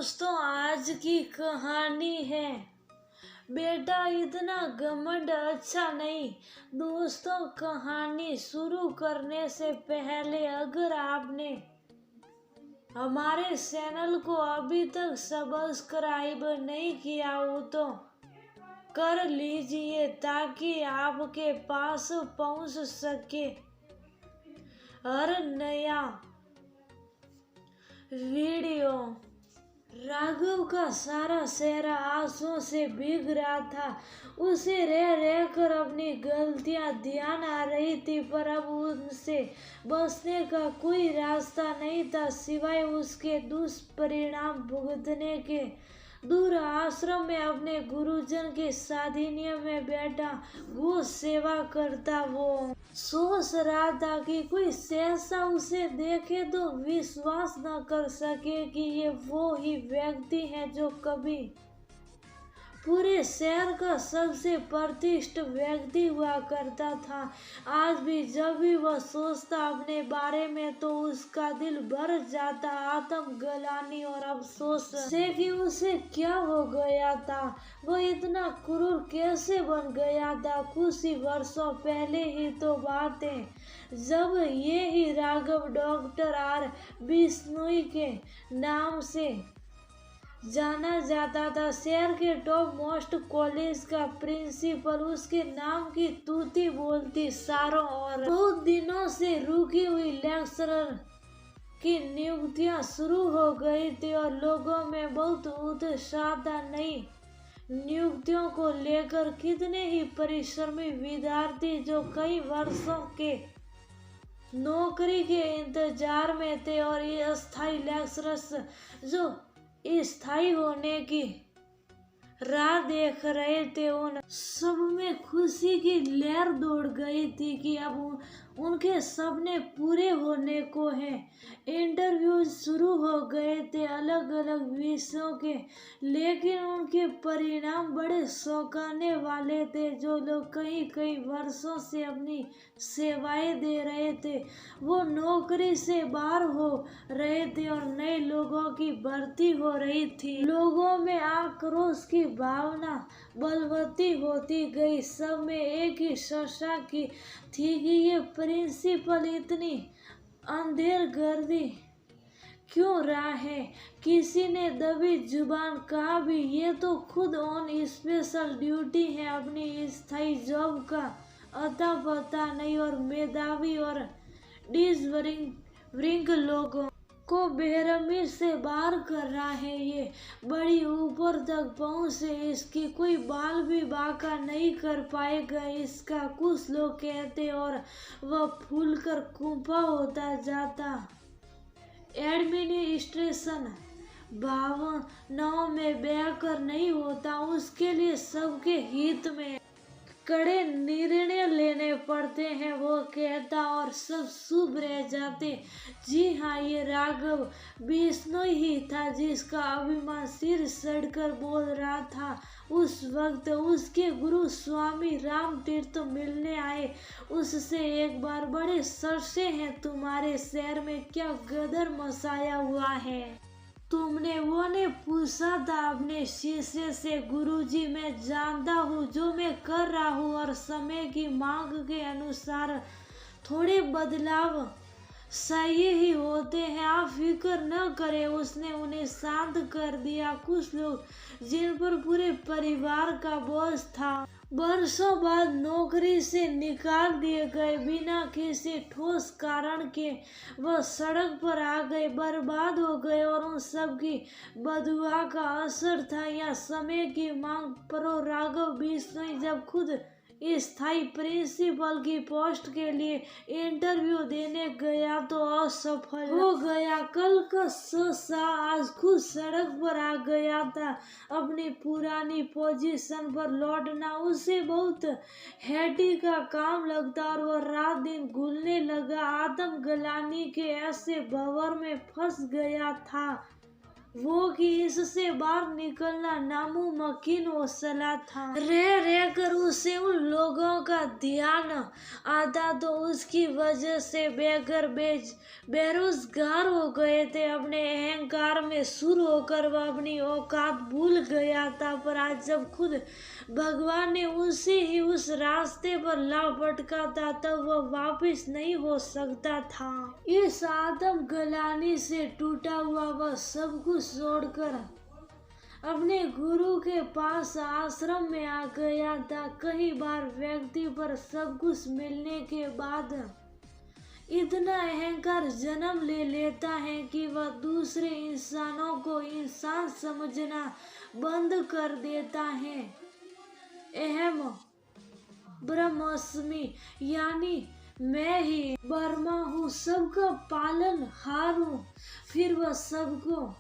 दोस्तों, आज की कहानी है बेटा इतना घमंड अच्छा नहीं। दोस्तों, कहानी शुरू करने से पहले अगर आपने हमारे चैनल को अभी तक सब्सक्राइब नहीं किया हो तो कर लीजिए ताकि आपके पास पहुंच सके हर नया वीडियो। राघव का सारा चेहरा आंसुओं से भीग रहा था। उसे रह रह कर अपनी गलतियां ध्यान आ रही थी, पर अब उनसे बचने का कोई रास्ता नहीं था सिवाय उसके दुष्परिणाम भुगतने के। दूर आश्रम में अपने गुरुजन के सानिध्य में बैठा गो सेवा करता वो सोच रहा था कि कोई सहसा उसे देखे तो विश्वास न कर सके कि ये वो ही व्यक्ति है जो कभी पूरे शहर का सबसे प्रतिष्ठित व्यक्ति हुआ करता था। आज भी जब भी वह सोचता अपने बारे में तो उसका दिल भर जाता आत्मग्लानि और अफसोस से कि उसे क्या हो गया था, वह इतना क्रूर कैसे बन गया था। कुछ ही वर्षों पहले ही तो बात है जब ये ही राघव डॉक्टर आर बिश्नोई के नाम से जाना जाता था। शहर के टॉप मोस्ट कॉलेज का प्रिंसिपल, उसके नाम की तूती बोलती सारों और बहुत दिनों से रुकी हुई लेक्चरर की नियुक्तियां शुरू हो गई थी और लोगों में बहुत उत्साह था नई नियुक्तियों को लेकर। कितने ही परिश्रमी विद्यार्थी जो कई वर्षों के नौकरी के इंतजार में थे और ये अस्थायी लेक्चरर्स जो स्थायी होने की राह देख रहे थे, उन सब में खुशी की लहर दौड़ गई थी कि अब उनके सपने पूरे होने को हैं। इंटरव्यू शुरू हो गए थे अलग अलग विषयों के, लेकिन उनके परिणाम बड़े चौंकाने वाले थे। जो लोग कई कई वर्षों से अपनी सेवाएं दे रहे थे वो नौकरी से बाहर हो रहे थे और नए लोगों की भर्ती हो रही थी। लोगों में आक्रोश की भावना बलवती होती गई। सब में एक ही चर्चा की थी कि ये प्रिंसिपल इतनी अंधेरगर्दी क्यों रहा है। किसी ने दबी जुबान कहा भी ये तो खुद ऑन स्पेशल ड्यूटी है, अपनी स्थायी जॉब का अता पता नहीं और मेधावी और डिजर्विंग लोगों को बेरहमी से बाहर कर रहा है। ये बड़ी ऊपर तक पहुंच से इसकी कोई बाल भी बाका नहीं कर पाएगा, इसका कुछ लोग कहते और वह फूलकर कुंफा होता जाता। एडमिनिस्ट्रेशन भावनाओं में बहकर नहीं होता, उसके लिए सबके हित में कड़े निर्णय लेने पड़ते हैं, वो कहता और सब शुभ रह जाते। जी हाँ, ये राघव बिश्नोई ही था जिसका अभिमान सिर चढ़कर बोल रहा था। उस वक्त उसके गुरु स्वामी राम तीर्थ मिलने आए। उससे एक बार बड़े सरसे हैं तुम्हारे शहर में क्या गदर मचाया हुआ है तुमने? वो ने पूछा था अपने शिष्य से। गुरुजी, मैं जानता हूँ जो मैं कर रहा हूँ और समय की मांग के अनुसार थोड़े बदलाव सही ही होते हैं, आप फिक्र न करें। उसने उन्हें शांत कर दिया। कुछ लोग जिन पर पूरे परिवार का बोझ था वर्षों बाद नौकरी से निकाल दिए गए, बिना किसी ठोस कारण के वह सड़क पर आ गए, बर्बाद हो गए और उन सब की बदुआ का असर था या समय की मांग पर। राघव बिश्नोई जब खुद स्थायी प्रिंसिपल की पोस्ट के लिए इंटरव्यू देने गया तो असफल हो गया। कल का शख्स आज खुद सड़क पर आ गया था। अपनी पुरानी पोजीशन पर लौटना उसे बहुत हैटी का काम लगता और वह रात दिन घुलने लगा। आत्मग्लानि के ऐसे भंवर में फंस गया था वो कि इससे बाहर निकलना नामुमकिन हो चला था। रह रहकर उसे उन लोगों का ध्यान आता तो उसकी वजह से बेरोजगार हो गए थे। अपने अहंकार में सुर होकर वह अपनी औकात भूल गया था, पर आज जब खुद भगवान ने उसे ही उस रास्ते पर ला भटका था तब वह वापस नहीं हो सकता था। इस आत्म ग्लानि से टूटा हुआ वह सब कुछ छोड़कर अपने गुरु के पास आश्रम में आ गया था। कई बार व्यक्ति पर सब कुछ मिलने के बाद इतना अहंकार जन्म ले लेता है कि वह दूसरे इंसानों को इंसान समझना बंद कर देता है। अहम ब्रह्मास्मि यानी मैं ही ब्रह्मा हूँ, सबका पालनहार हूँ। फिर वह सबको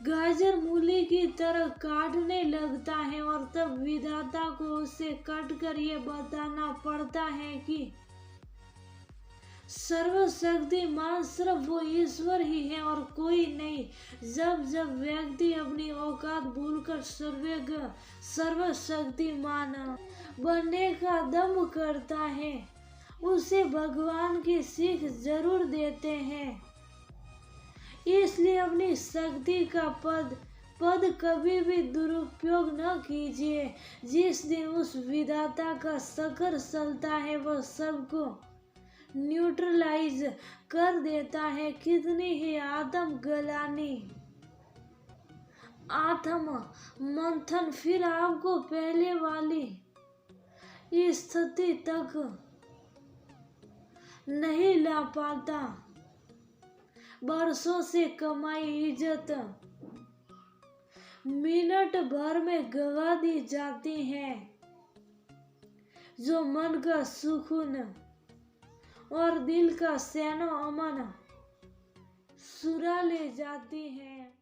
गाजर मूली की तरह काटने लगता है और तब विधाता को उसे काटकर ये बताना पड़ता है कि सर्वशक्तिमान सिर्फ वो ईश्वर ही है और कोई नहीं। जब जब व्यक्ति अपनी औकात भूलकर सर्वज्ञ सर्वशक्तिमान बनने का दम करता है, उसे भगवान की सीख जरूर देते हैं। इसलिए अपनी शक्ति का पद कभी भी दुरुपयोग न कीजिए। जिस दिन उस विधाता का चक्कर चलता है वह सबको न्यूट्रलाइज कर देता है। कितनी ही आत्म ग्लानि, आत्म मंथन फिर आपको पहले वाली स्थिति तक नहीं ला पाता। बरसों से कमाई इज्जत मिनट भर में गवा दी जाती है, जो मन का सुकून और दिल का सैनो अमन सुरा ले जाती है।